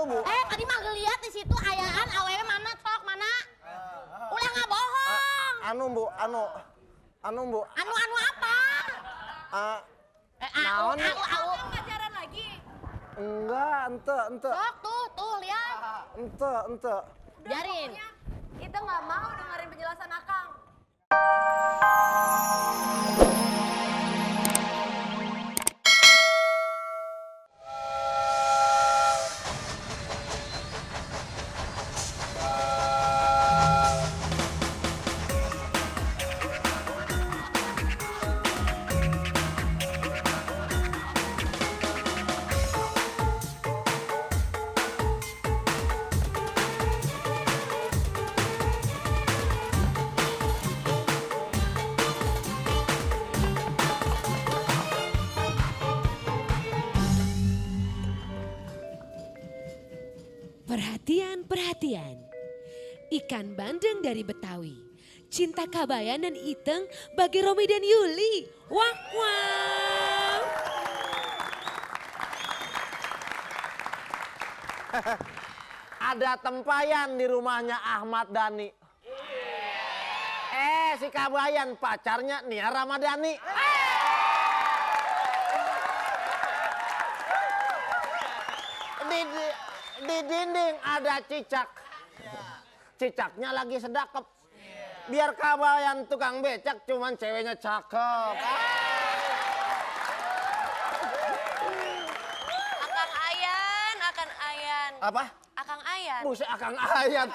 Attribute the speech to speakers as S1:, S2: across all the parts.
S1: tuh, Bu.
S2: Tadi mah ngeliat di situ ayaan awewe mana sok mana? Ulah nggak bohong.
S1: Anu, Bu, anu, Bu.
S2: Anu apa?
S1: Naon?
S2: Au. Pacaran lagi.
S1: Enggak, ente.
S2: Sok tuh lihat.
S1: Ente.
S2: Biarin.
S3: Kita nggak mau dengerin penjelasan Akang.
S4: Perhatian. Ikan bandeng dari Betawi. Cinta Kabayan dan Iteng bagi Romi dan Yuli. Wak wak.
S1: Ada tempayan di rumahnya Ahmad Dhani. Si Kabayan pacarnya Nia Ramadhani. Di dinding ada cicak. Cicaknya lagi sedakep. Biar Kabayan tukang becak cuman ceweknya cakep.
S3: Akang Ayan.
S1: Apa?
S3: Akang Ayan.
S1: Buset Akang Ayan.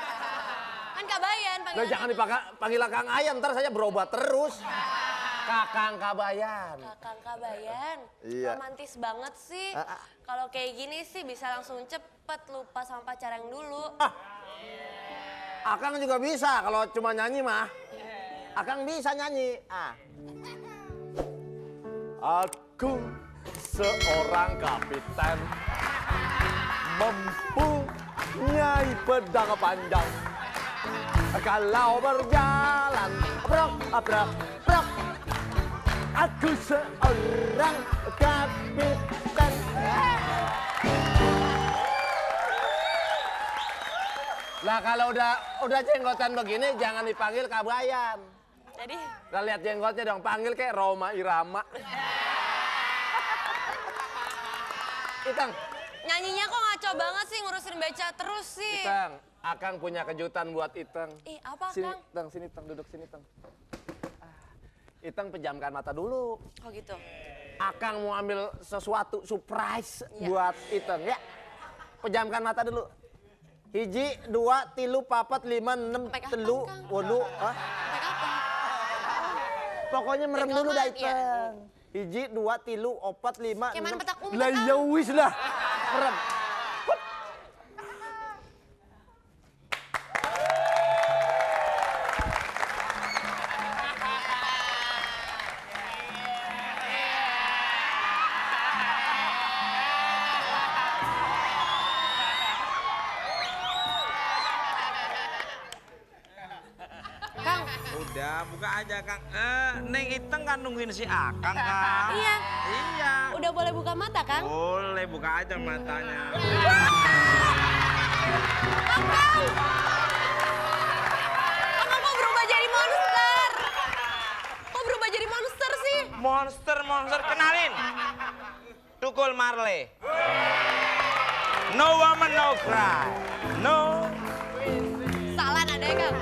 S3: Kan Kabayan
S1: Nah,
S3: panggilan.
S1: jangan dipanggil Akang Ayan, ntar saya berobat terus. Kakang Kabayan.
S3: Akang Kabayan.
S1: Iya.
S3: Romantis banget sih. Kalau kayak gini sih bisa langsung cepet lupa sama pacar yang dulu.
S1: Akang juga bisa kalau cuma nyanyi mah. Akang bisa nyanyi. Aku seorang kapiten mempunyai pedang panjang. Kalau berjalan, brok. Aku seorang kapiten. Lah kalau udah jenggotan begini jangan dipanggil Kabayan.
S3: Jadi
S1: Lah lihat jenggotnya dong, panggil kayak Roma Irama. Iteng,
S3: nyanyinya kok ngaco banget sih ngurusin beca terus sih.
S1: Iteng, Akang punya kejutan buat Iteng.
S3: Ih apa
S1: Sini,
S3: Kang?
S1: Teng, sini Teng, duduk sini Teng. Iteng pejamkan mata dulu.
S3: Oh gitu.
S1: Akang mau ambil sesuatu surprise
S3: Ya.
S1: buat Iteng ya. Pejamkan mata dulu. 1, 2, 3, 4, 5, 6,
S3: Sampai kapan,
S1: 7,
S3: Kang?
S1: 8.
S3: Sampai kapan?
S1: Pokoknya merem dulu dah
S3: Pegangan, ya.
S1: Iteng. 1, 2, 3, 4, 5,
S3: Kayak main
S1: 6.
S3: petak umpet,
S1: Lah
S3: Kang.
S1: ya wis lah. Merem.
S3: Kang.
S5: Udah, buka aja Kang. Neng Iteng kan nungguin si Akang Kang.
S3: Iya.
S5: Iya.
S3: Udah boleh buka mata Kang?
S5: Boleh, buka aja matanya.
S3: Akang kok berubah jadi monster? Kok berubah jadi monster sih?
S5: Monster, kenalin. Tukul Marley. No woman, no cry. No
S3: Salah nadanya Kang.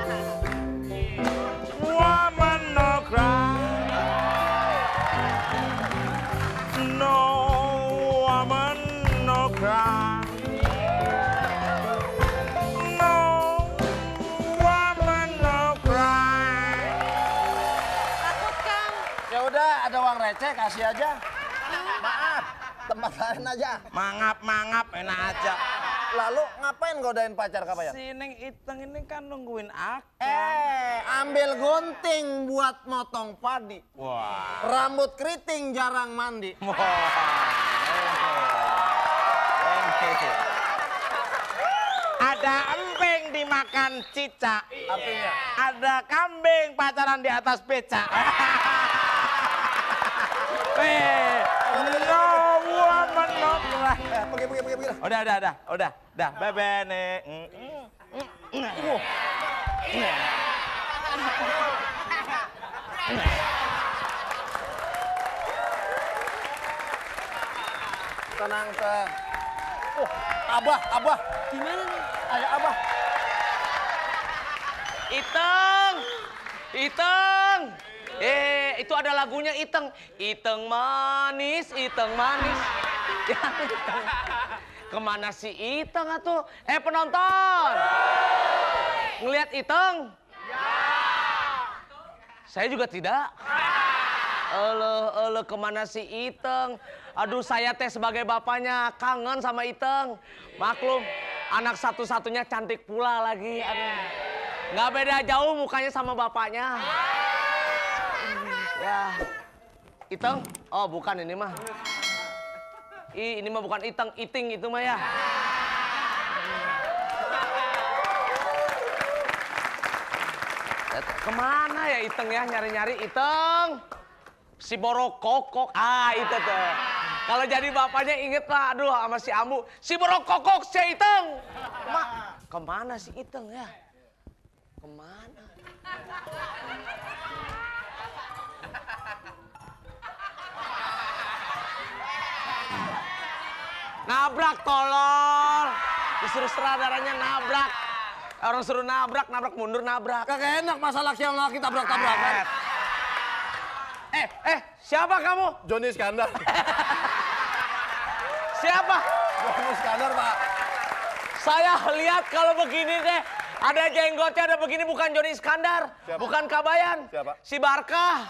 S5: woman, no cry. No woman, no cry. No woman, no cry.
S3: Takut Kang.
S1: Ya udah, ada uang receh kasih aja. Maaf, tempat lain aja.
S5: Mangap, enak aja.
S1: Lalu ngapain godain pacar Kabayan?
S5: Si Neng Iteng ini kan nungguin Akang.
S1: Ambil gunting buat motong padi.
S5: Wah.
S1: Rambut keriting jarang mandi.
S5: Ada emping dimakan cicak.
S1: Artinya?
S5: Ada kambing pacaran di atas becak. No woman, no cry.
S1: Pergi.
S5: Udah, bebe nih.
S1: Tenang, Teng. Abah.
S4: Gimana nih?
S1: Ayah Abah.
S6: Iteng. Itu ada lagunya Iteng. Iteng manis. Ya, Iteng. Kemana si Iteng atuh? Penonton. Ngelihat Iteng? Saya juga tidak. Kemana si Iteng? Aduh, saya teh sebagai bapaknya kangen sama Iteng. Maklum, anak satu-satunya cantik pula lagi. Aduh. Nggak beda jauh mukanya sama bapaknya. Ya, Iteng? Oh, bukan ini mah. Ini mah bukan Iteng, Iting itu mah ya. Kemana ya Iteng ya, nyari-nyari Iteng? Si Borokokok, itu tuh. Kalau jadi bapaknya inget lah, aduh sama si Ambu. Si Borokokok, si Iteng. Kemana si Iteng ya? Kemana? Nabrak tolol. Disuruh sutradaranya nabrak. Orang suruh nabrak mundur nabrak.
S1: Kagak enak masalah siang laki tabrak-tabrakan.
S6: Siapa kamu?
S1: Joni Iskandar.
S6: Siapa?
S1: Joni Iskandar, Pak.
S6: Saya lihat kalau begini deh, ada jenggotnya, ada begini, bukan Joni Iskandar.
S1: Siapa?
S6: Bukan Kabayan.
S1: Siapa?
S6: Si Barkah.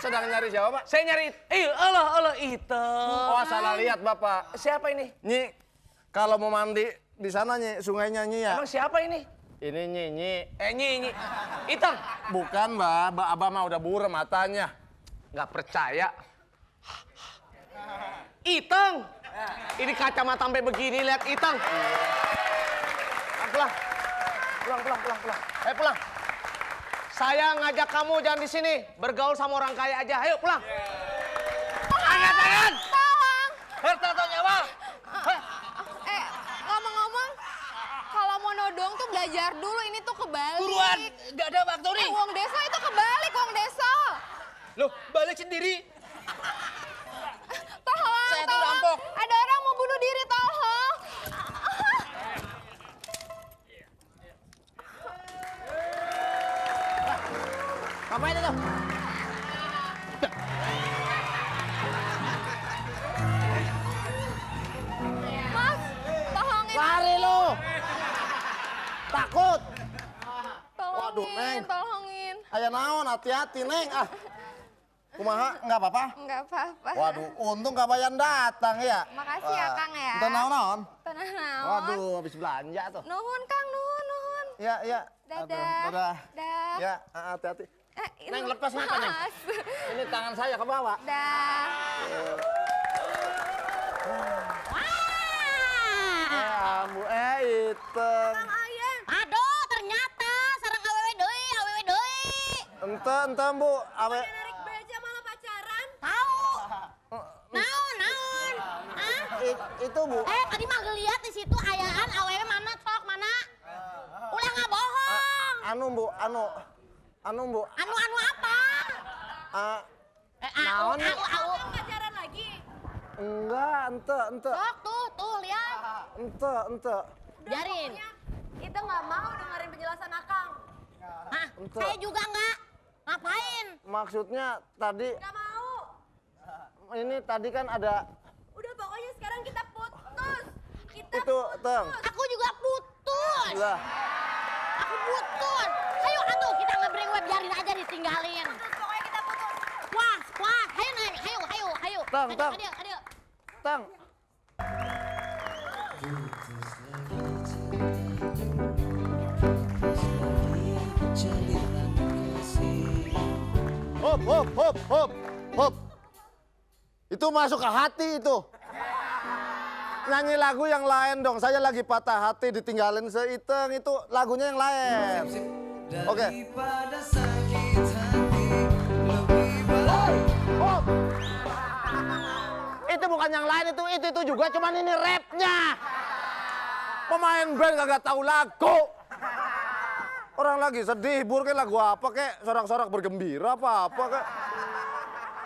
S1: Sedang nyari siapa, Pak?
S6: Saya nyari, Allah Iteng.
S1: Oh, salah lihat, Bapak.
S6: Siapa ini?
S1: Nyi, kalau mau mandi di sana, Nyi, sungainya Nyi ya.
S6: Emang siapa ini?
S1: Ini Nyi.
S6: Nyi. Iteng.
S1: Bukan, Mbak. Abah mah udah buram matanya.
S6: Nggak percaya. Iteng. Ini kacamata sampai begini, lihat Iteng. Pulang. Ayo pulang. Saya ngajak kamu jangan di sini. Bergaul sama orang kaya aja. Ayo pulang. Angkat tangan.
S3: Tolong.
S6: Harta nyawa.
S3: Ngomong-ngomong, kalau mau nodong tuh belajar dulu, ini tuh kebalik.
S6: Buruan, nggak ada waktu nih.
S3: Uang desa itu kebalik, uang desa.
S6: Loh, balik sendiri.
S3: Tolong,
S6: Saya tuh rampok.
S3: Ada orang mau bunuh diri, tolong.
S1: Ngapain itu?
S3: Mas, tolongin.
S1: Lari lu. Takut.
S3: Tolongin,
S1: Waduh, Neng.
S3: tolongin.
S1: Ayah naon, hati-hati, Neng. Kumaha, nggak apa-apa?
S3: Enggak apa-apa.
S1: Waduh, untung Kabayan datang ya.
S3: Makasih ya, Kang ya.
S1: Entah naon-naon.
S3: Tenang naon.
S1: Waduh, habis belanja tuh.
S3: Nuhun, Kang, nuhun.
S1: Ya.
S3: Dadah.
S1: Aduh, dadah.
S3: Dah.
S1: Ya, hati-hati.
S3: Ini
S1: Neng, lepas kenapa, Neng?
S3: Mas.
S1: Ini tangan saya ke bawah.
S3: Dah.
S1: Ya ampun, Iteng.
S2: Aduh, ternyata sareng awewe deui.
S1: Ente, Bu. Awe.
S3: Narik beja malah pacaran.
S2: Tahu. Naon? Hah?
S1: Itu, Bu.
S2: Tadi mah ngeliat di situ ayaan awewe mana sok mana? Ulah nggak bohong.
S1: Anu, Bu. Anu, Bu.
S2: Anu apa?
S1: Naon?
S2: Au.
S3: Pacaran lagi.
S1: Enggak, ente.
S2: Sok tuh lihat.
S1: Ente.
S2: Biarin.
S3: Itu nggak mau dengerin penjelasan Akang.
S2: Hah?
S1: Ente.
S2: Saya juga nggak. Ngapain?
S1: Maksudnya tadi,
S3: Nggak mau.
S1: ini tadi kan ada
S3: Udah pokoknya sekarang kita putus. Kita
S1: itu, Teng.
S2: Aku juga putus.
S1: Lah,
S2: Aku putus. Ayo atuh kita ngebring web biarin aja ditinggalin.
S3: Pokoknya kita putus.
S2: Puas. Ayo Neng, ayo.
S1: Teng.
S2: Ayo.
S1: Teng. Hop. Itu masuk ke hati itu. Nyanyi lagu yang lain dong. Saya lagi patah hati ditinggalin seiteng, itu lagunya yang lain. Oke. Hop. itu bukan yang lain, itu juga, cuman ini rapnya. Pemain band kagak tahu lagu. Orang lagi sedih, hibur kayak lagu apa kayak sorak-sorak bergembira apa kayak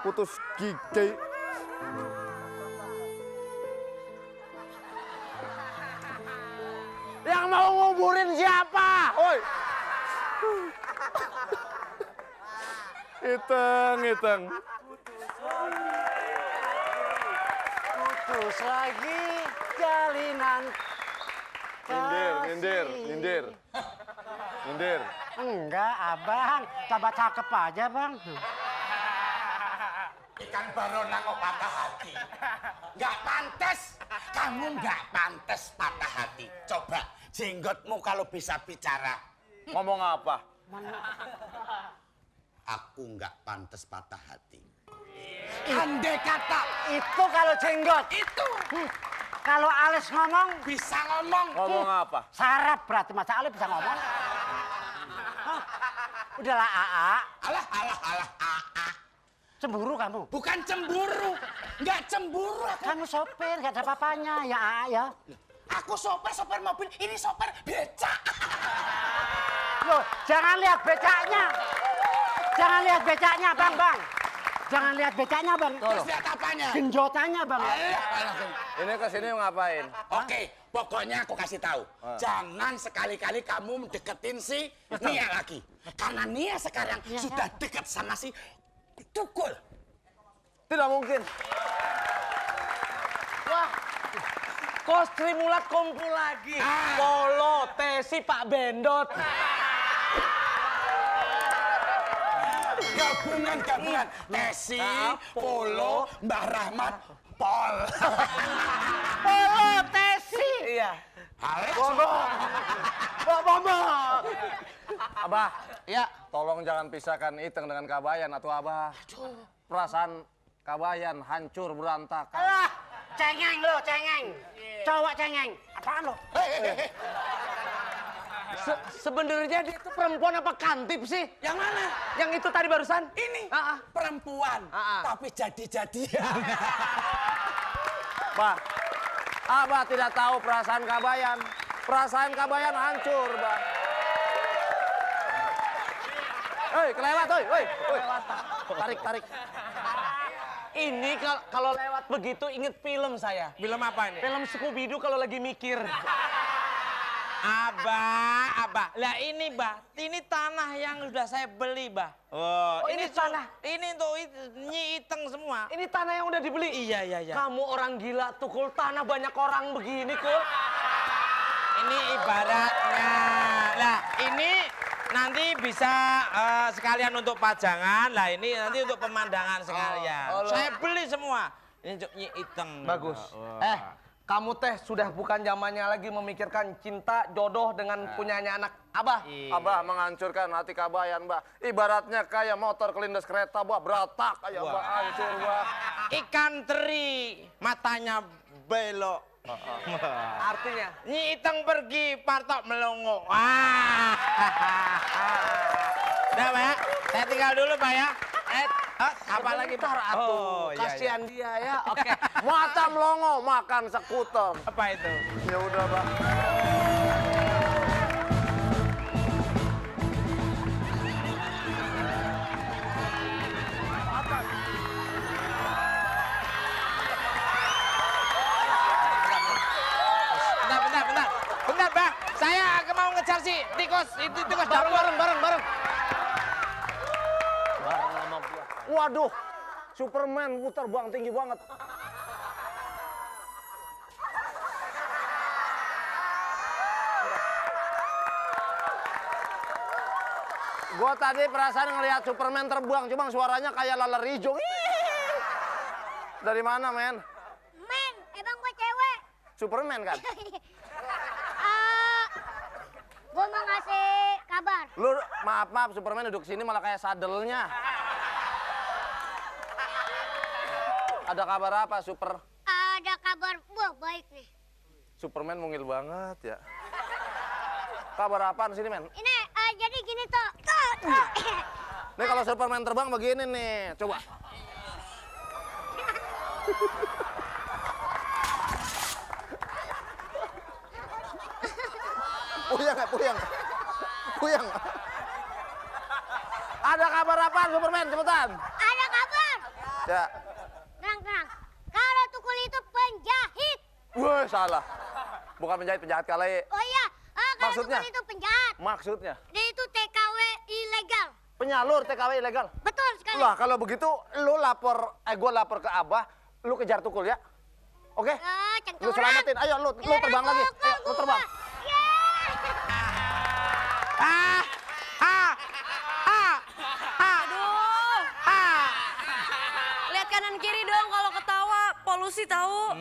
S1: putus gigi. Yang mau nguburin siapa? Oi. Iteng.
S7: Putus lagi jalinan.
S1: Nyindir.
S7: Enggak, abang. Coba cakep aja, bang.
S8: Ikan baronang kok patah hati. Nggak pantas. Kamu nggak pantas patah hati. Coba jenggotmu kalau bisa bicara.
S1: Ngomong apa?
S8: Aku nggak pantas patah hati. Andai kata
S7: Itu kalau jenggot.
S8: itu
S7: Kalau alis ngomong,
S8: bisa ngomong.
S1: Ngomong apa?
S7: sarap berarti. Masa alis bisa ngomong? Hah? Udahlah, AA.
S8: Alah.
S7: Cemburu kamu.
S8: Bukan cemburu. Nggak cemburu aku.
S7: Kamu sopir, gak ada apa-apanya. Ya, AA ya.
S8: Aku sopir mobil. Ini sopir becak.
S7: Loh, jangan lihat becaknya. Jangan lihat becaknya, bang. Jangan lihat becaknya, bang.
S8: Terus lihat apanya?
S7: Genjotannya, bang.
S8: Alah.
S1: Ini kesini ngapain?
S8: Oke, pokoknya aku kasih tahu. Jangan sekali-kali kamu deketin si Nia lagi. Karena Nia sekarang sudah dekat sama si Tukul.
S1: Tidak mungkin.
S6: Wah, Kos Trimulat kumpul lagi. Polo, Tesi, Pak Bendot.
S8: Gabungan. Tesi, Polo, Mbah Rahmat, Pol.
S7: Polo, Tesi.
S6: Iya.
S1: Abah, ya, tolong jangan pisahkan Iteng dengan Kabayan atau Abah. Perasaan Kabayan hancur berantakan.
S7: Alah, cengeng lo, cengeng. Cowok cengeng. Apaan lo?
S6: Sebenarnya dia itu perempuan apa kantip sih?
S8: Yang mana?
S6: Yang itu tadi barusan?
S8: Ini
S6: Ah, ah.
S8: perempuan,
S6: Ah, ah.
S8: tapi jadi-jadian.
S1: Bah, Abah tidak tahu perasaan Kabayan. Perasaan Kabayan hancur, Bah. Hei, kelewat, hei. Tarik.
S6: Ini kalau lewat begitu inget film saya.
S5: Film apa ini?
S6: Film Scooby-Doo kalau lagi mikir.
S5: Abah. Lah ini, Bah. Ini tanah yang sudah saya beli, Bah.
S6: Oh, ini tanah?
S5: Ini untuk Nyi Iteng semua.
S6: Ini tanah yang udah dibeli?
S5: Iya.
S6: Kamu orang gila tuh, Kul. Tanah banyak orang begini, Kul.
S5: Ini ibaratnya. Lah, ini nanti bisa sekalian untuk pajangan. Lah, ini nanti untuk pemandangan sekalian. Saya beli semua. Ini untuk Nyi Iteng.
S6: Bagus. Kamu teh sudah bukan zamannya lagi memikirkan cinta, jodoh dengan punyanya anak Abah.
S1: Abah menghancurkan hati Kabayan, Bah. Ibaratnya kayak motor kelindes kereta, Bah. Beratak kayak Bah, hancur, Bah.
S5: Ikan teri, matanya belok.
S6: Artinya?
S5: Nyi Iteng pergi, Partok melongo. Udah, Pak ya? Saya tinggal dulu, Pak ya. Apa lagi, Pak?
S6: Oh,
S5: iya.
S6: kasihan dia ya. Oke.
S1: Mata melongo, makan skuter.
S5: Apa itu?
S1: Ya udah, Bah.
S5: Bentar, Bang. Saya mau ngejar si tikus. Itu tikus
S6: Bareng.
S1: Waduh, Superman terbang tinggi banget. Gua tadi perasaan ngelihat Superman terbang, cuma suaranya kayak laler hijau. Dari mana, men?
S2: Men, emang gue cewek.
S1: Superman kan?
S2: Gue mau ngasih kabar.
S1: Lu maaf, Superman duduk sini malah kayak sadelnya. Ada kabar apa, Super?
S2: Ada kabar, wah baik nih.
S1: Superman mungil banget ya. Kabar apaan sini, men?
S2: Ini jadi gini tuh.
S1: Nih kalau Superman terbang begini nih, coba. Puyeng. Ada kabar apa, Superman? Cepetan.
S2: Ada kabar.
S1: Ya.
S2: Tenang. Kalau Tukul itu penjahit.
S1: Wah, salah. Bukan penjahat kali.
S2: Oh iya, kalau
S1: Maksudnya?
S2: Tukul itu penjahat.
S1: Maksudnya?
S2: Dia itu TKW ilegal.
S1: Penyalur TKW ilegal.
S2: Betul sekali.
S1: Lah, kalau begitu lu gue lapor ke Abah, lu kejar Tukul ya. Oke? Lu selamatin. Ayo lu terbang lagi. Ayo, lu terbang.
S3: Aduh. Lihat kanan kiri dong kalau ketawa, polusi tahu.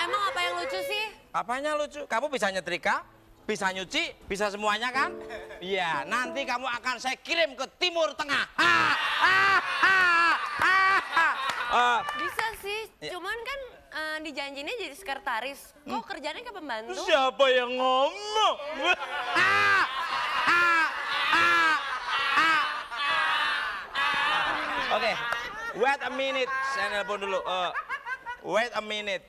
S3: Emang apa yang lucu sih?
S5: Apanya lucu? Kamu bisa nyetrika, bisa nyuci, bisa semuanya kan? Iya, nanti kamu akan saya kirim ke Timur Tengah.
S3: Bisa sih, cuman kan dijanjinya jadi sekretaris. Kok kerjanya ke pembantu?
S5: Siapa yang ngomong? Oke, wait a minute. Saya nelpon dulu. Wait a minute.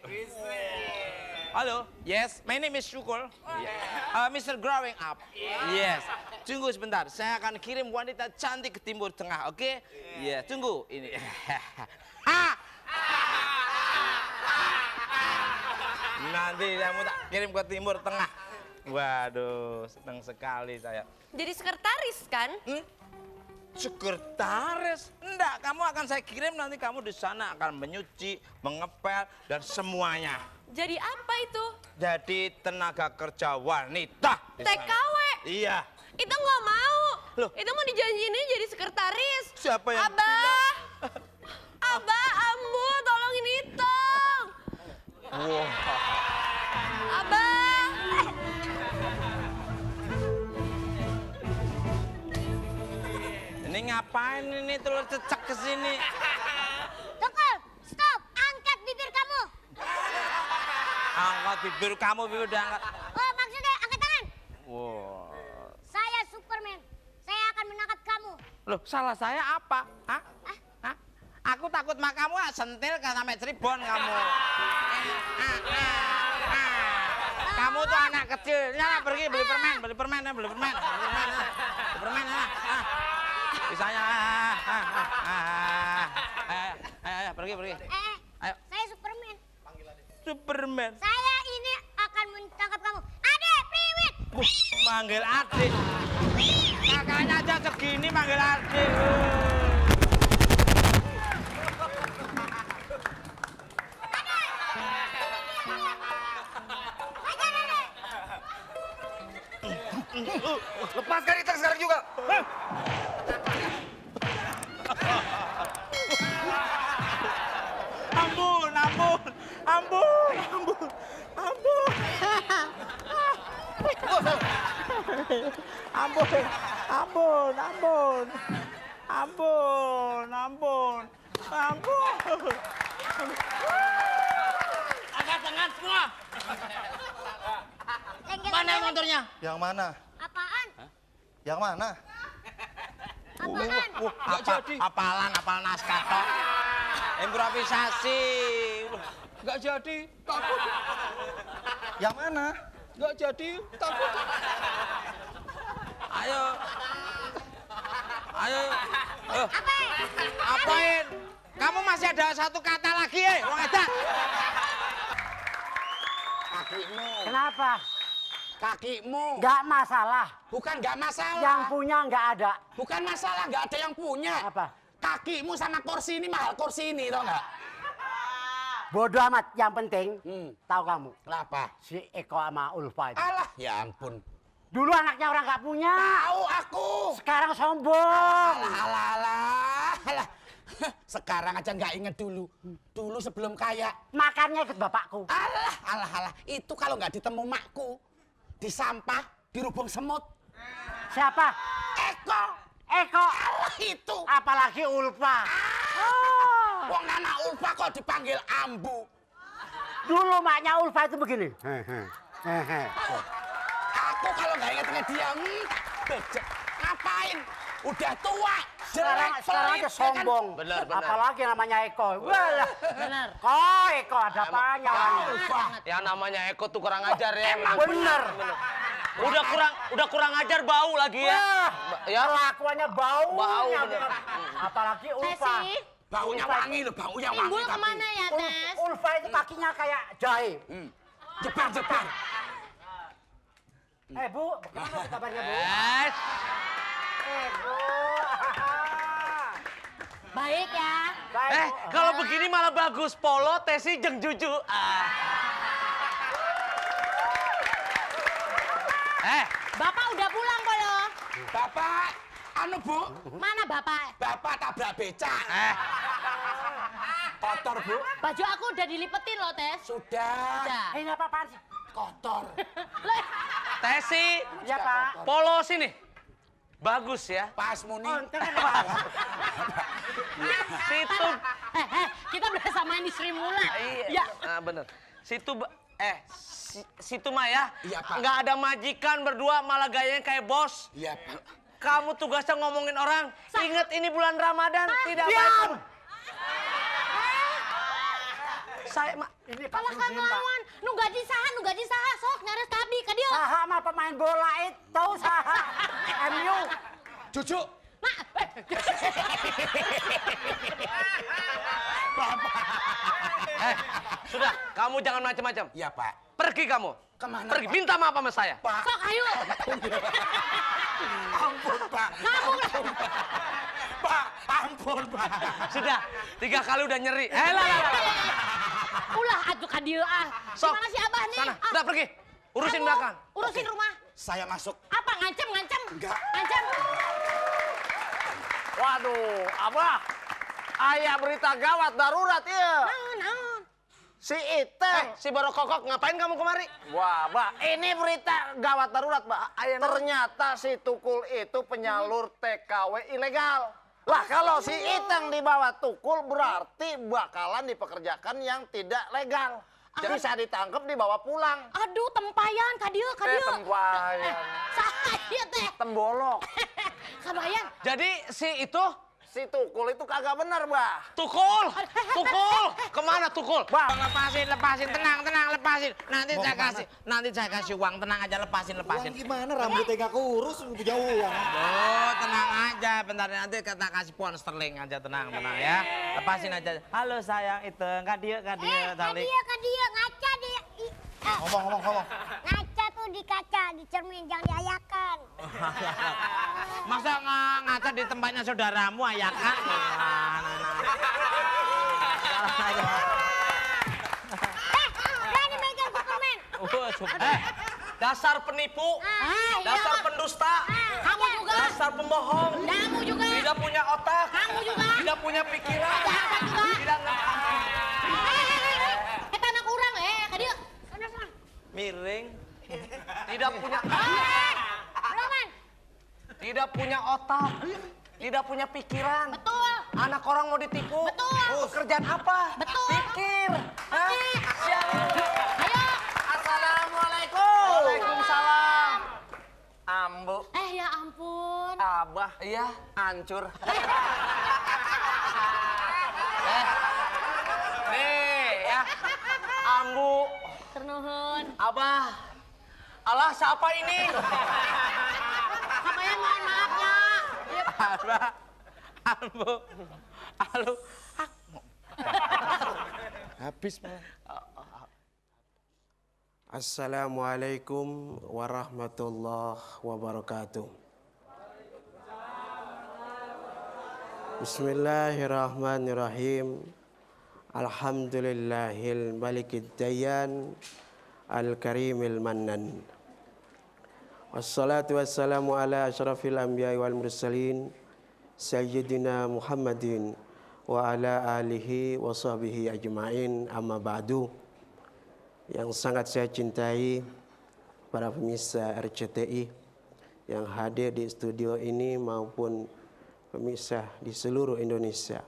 S5: Halo, yes, my name is Syukul. Mr. Growing Up. Yes, tunggu sebentar. Saya akan kirim wanita cantik ke Timur Tengah, oke? Iya, tunggu. Ini. Nanti kamu tak kirim ke Timur Tengah. Waduh, senang sekali saya.
S3: Jadi sekretaris kan?
S5: Sekretaris? Enggak, kamu akan saya kirim, nanti kamu di sana akan menyuci, mengepel, dan semuanya.
S3: Jadi apa itu?
S5: Jadi tenaga kerja wanita. di sana.
S3: TKW?
S5: Iya.
S3: Itu nggak mau.
S5: Loh?
S3: Itu mau dijanjiinnya jadi sekretaris.
S5: Siapa yang
S3: Abah! Abah, Ambu, tolongin Iteng.
S5: Wah.
S3: Abah!
S5: Ini ngapain ini telur cecak ke sini?
S2: Tukul, stop. Angkat bibir kamu.
S5: Angkat bibir kamu, bibir udah angkat.
S2: Oh, maksudnya angkat tangan.
S5: Wow.
S2: Saya Superman. Saya akan menangkap kamu.
S5: Loh, salah saya apa? Hah? Hah? Aku takut sama kamu, sentil kan sampai Cirebon kamu. Kamu tuh anak kecil. Nyala pergi beli permen. Bisanya. Ayo, pergi. Ayo.
S2: Saya Superman.
S5: Superman.
S2: Saya ini akan menangkap kamu. Adek, priwit.
S5: Manggil adik. Kakaknya aja segini manggil adik.
S8: Lepaskan Iteng sekarang juga.
S5: Ampun. Angkat tangan semua. Mana motornya?
S1: Yang mana?
S2: Apaan?
S1: Yang mana?
S2: Apaan?
S5: Apalan naskah tok. Improvisasi.
S6: Nggak jadi, takut.
S1: Yang mana?
S6: Nggak jadi, takut.
S5: Ayo. Apain? Kamu masih ada satu kata lagi, wong edan.
S8: Kakimu.
S7: Kenapa?
S8: Kakimu.
S7: Nggak masalah.
S8: Bukan nggak masalah.
S7: Yang punya nggak ada.
S8: Bukan masalah, nggak ada yang punya.
S7: Apa?
S8: Kakimu sama kursi ini mahal kursi ini, tau nggak?
S7: Bodoh amat. Yang penting, tahu kamu.
S8: Kenapa?
S7: Si Eko sama Ulfa itu.
S8: Alah, ya ampun.
S7: Dulu anaknya orang nggak punya.
S8: Tahu aku.
S7: Sekarang sombong.
S8: Alah. Sekarang aja nggak inget dulu. Dulu sebelum kaya.
S7: Makannya ikut bapakku.
S8: Alah. Itu kalau nggak ditemu makku. Di sampah, di lubang semut.
S7: Siapa?
S8: Eko. Alah itu.
S7: Apalagi Ulfa.
S8: Wong anak Ulfa kok dipanggil Ambu.
S7: Dulu maknya Ulfa itu begini.
S8: Aku kalau nggak inget dia, becek. Ngapain? Udah tua.
S7: Sekarang aja sombong.
S8: Bener.
S7: Apalagi namanya Eko. Walah.
S2: Benar.
S7: Eko ada apanya orangnya?
S6: Yang namanya Eko tuh kurang ajar ya.
S7: Bener.
S6: Udah kurang ajar bau lagi ya. Ya.
S7: Kelakuannya bau.
S6: Bau,
S7: ya,
S6: bener.
S7: Apalagi Ulfa.
S2: Tesi,
S8: Baunya wangi loh, baunya wangi.
S2: timbul
S8: tapi.
S2: kemana ya, Tes?
S7: Ulfa itu kakinya kayak jahe.
S8: Jepar.
S7: Bu, gimana kabarnya Bu? Bu.
S2: Baik ya.
S7: Baik, Bu.
S6: Kalau begini malah bagus. Polo, Tesi, Jeng Juju.
S2: Bapak udah pulang kok lo.
S8: Bapak, anu Bu,
S2: Mana Bapak?
S8: Bapak tabrak becak. Kotor Bu.
S2: Baju aku udah dilipetin loh, Tes.
S8: Sudah.
S2: Udah.
S7: Ini apa-apaan sih?
S8: Kotor.
S2: Loh,
S6: Tesi,
S7: Ya Pak.
S6: Polo sini. Bagus ya.
S8: Pas muni.
S7: Onten kan Pak.
S6: Situ.
S2: kita berasa main di Sri Mulat.
S6: Iya. Bener. Situ mah ya.
S8: Iya, Pak.
S6: Nggak ada majikan berdua malah gayanya kayak bos.
S8: Iya Pak.
S6: Kamu tugasnya ngomongin orang. Ingat ini bulan Ramadan. Tidak
S7: Diam!
S6: baik. Saya mah.
S7: Ini Pak
S2: Kalau
S7: Sugin,
S2: kamu
S7: Pak.
S2: lawan, nu gaji saha, sok nyaris tabi ka dia.
S7: Saha mah pemain bola itu saha. MU.
S8: Cucu.
S6: Sudah, kamu jangan macam-macam.
S8: Iya Pak.
S6: Pergi kamu.
S8: Kemana,
S6: Pergi,
S8: Pak?
S6: minta maaf sama saya.
S8: Pak.
S2: Sok ayo.
S8: Ampun Pak. Pak, ampun Pak.
S6: Sudah, 3 kali udah nyeri. Lah.
S2: Ulah atuh ka dieu ah.
S6: Sok.
S2: Gimana si Abah nih?
S6: Sana,
S2: Ah,
S6: udah pergi. Urusin
S2: kamu
S6: belakang.
S2: Urusin rumah.
S8: Saya masuk.
S2: Apa ngancem?
S8: Enggak.
S2: Ngancem.
S6: Waduh, Abah. Ayah berita gawat darurat ya.
S2: Naon?
S6: Si Iteng, si Barokokok, ngapain kamu kemari? Wah, Mbak, ini berita gawat darurat, Mbak. Ternyata si Tukul itu penyalur TKW ilegal. Lah, kalau si Iteng dibawa Tukul berarti bakalan dipekerjakan yang tidak legal. Bisa ditangkap dibawa pulang.
S2: Aduh, tempayan ka dieu.
S6: Tempayan.
S2: Saha ieu teh?
S6: Tembolok.
S2: Kabayan.
S6: Jadi si Tukul itu kagak bener, Mbak. Tukul! Kemana Tukul?
S5: Bang, lepasin, tenang, lepasin. Nanti saya kasih uang, tenang aja, lepasin.
S1: Gimana rambutnya gak kurus, jauh ya.
S5: Oh, tenang aja, bentar nanti kita kasih pound sterling aja, tenang ya. Lepasin aja. Halo sayang, itu kak dia, Dalik.
S9: Kadia, ngaca di...
S1: Ngomong.
S9: Ngaca tuh di kaca, di cermin, jangan diayakan.
S5: Masa ngaca di tempatnya saudaramu, ayakan?
S9: Berani megang Superman.
S6: Dasar penipu, dasar pendusta,
S2: Kamu juga.
S6: dasar pembohong,
S2: Kamu juga.
S6: tidak punya otak,
S2: Kamu juga.
S6: tidak punya pikiran, tidak
S2: Eta anak urang ka dieu. Sana.
S6: miring, tidak punya
S2: Roman.
S6: tidak punya otak, tidak punya pikiran.
S2: Betul.
S6: Anak orang mau ditipu.
S2: Betul.
S6: Pekerjaan apa?
S2: Betul.
S6: Pikir. Hah? Siap.
S2: Ayo.
S6: Assalamualaikum. Waalaikumsalam. Ambu,
S2: Ya ampun.
S6: Abah, iya, hancur. Nih ya, Ambu,
S2: Ternuhun.
S6: Abah. Alah, siapa ini?
S2: Kabayan mohon maaf ya.
S5: Abah, Ambu, halo.
S1: Habis, Pak.
S10: Assalamualaikum warahmatullahi wabarakatuh. Bismillahirrahmanirrahim. Alhamdulillahil malikid dayan al-karimil mannan. Wassalatu wassalamu ala asyrafil anbiya'i wal mursalin Sayyidina Muhammadin wa ala alihi wa sahbihi ajma'in, amma ba'du. Yang sangat saya cintai para pemirsa RCTI yang hadir di studio ini maupun pemirsa di seluruh Indonesia.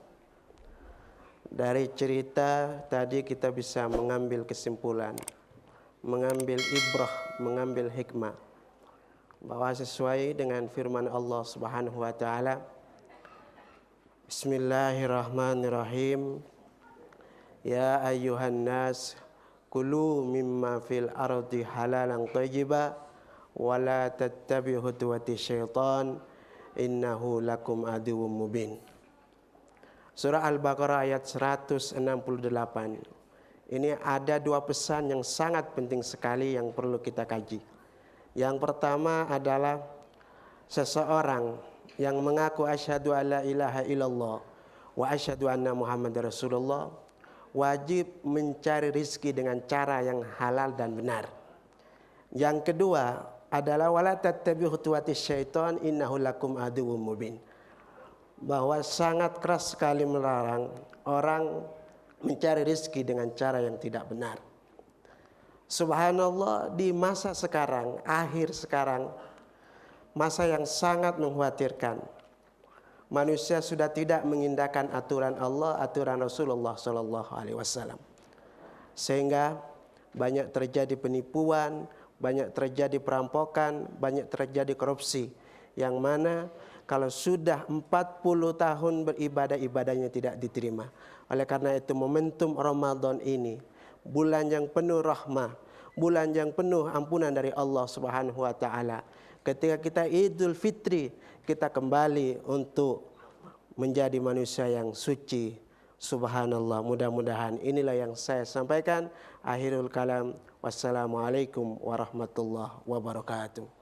S10: Dari cerita tadi kita bisa mengambil kesimpulan, mengambil ibrah, mengambil hikmah bahwa sesuai dengan firman Allah Subhanahu wa taala, Bismillahirrahmanirrahim. Ya ayyuhan nas kulu mimma fil ardi halalan thayyiba wala tattabi'u khutuwati syaitan innahu lakum aduwwum mubin. Surah Al-Baqarah ayat 168. Ini ada dua pesan yang sangat penting sekali yang perlu kita kaji. Yang pertama adalah seseorang yang mengaku asyhadu alla ilaha illallah wa asyhadu anna Muhammadar Rasulullah wajib mencari rizki dengan cara yang halal dan benar. Yang kedua adalah wala tattabi'u khutuwati syaitan innahu lakum aduwwum mubin. Bahwa sangat keras sekali melarang orang mencari rizki dengan cara yang tidak benar. Subhanallah, di masa sekarang, akhir sekarang, masa yang sangat mengkhawatirkan. Manusia sudah tidak mengindahkan aturan Allah, aturan Rasulullah Sallallahu Alaihi Wasallam, sehingga banyak terjadi penipuan, banyak terjadi perampokan, banyak terjadi korupsi, yang mana kalau sudah 40 tahun beribadah, ibadahnya tidak diterima. Oleh karena itu momentum Ramadan ini, bulan yang penuh rahmah, bulan yang penuh ampunan dari Allah Subhanahu wa taala. Ketika kita Idul Fitri, kita kembali untuk menjadi manusia yang suci. Subhanallah, mudah-mudahan inilah yang saya sampaikan. Akhirul kalam, wassalamualaikum warahmatullahi wabarakatuh.